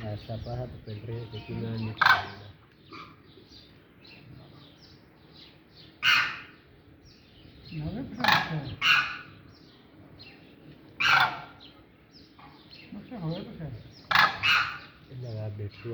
ऐसा पहा तो पेट रहे थे कि मैं नहीं लगा बेचू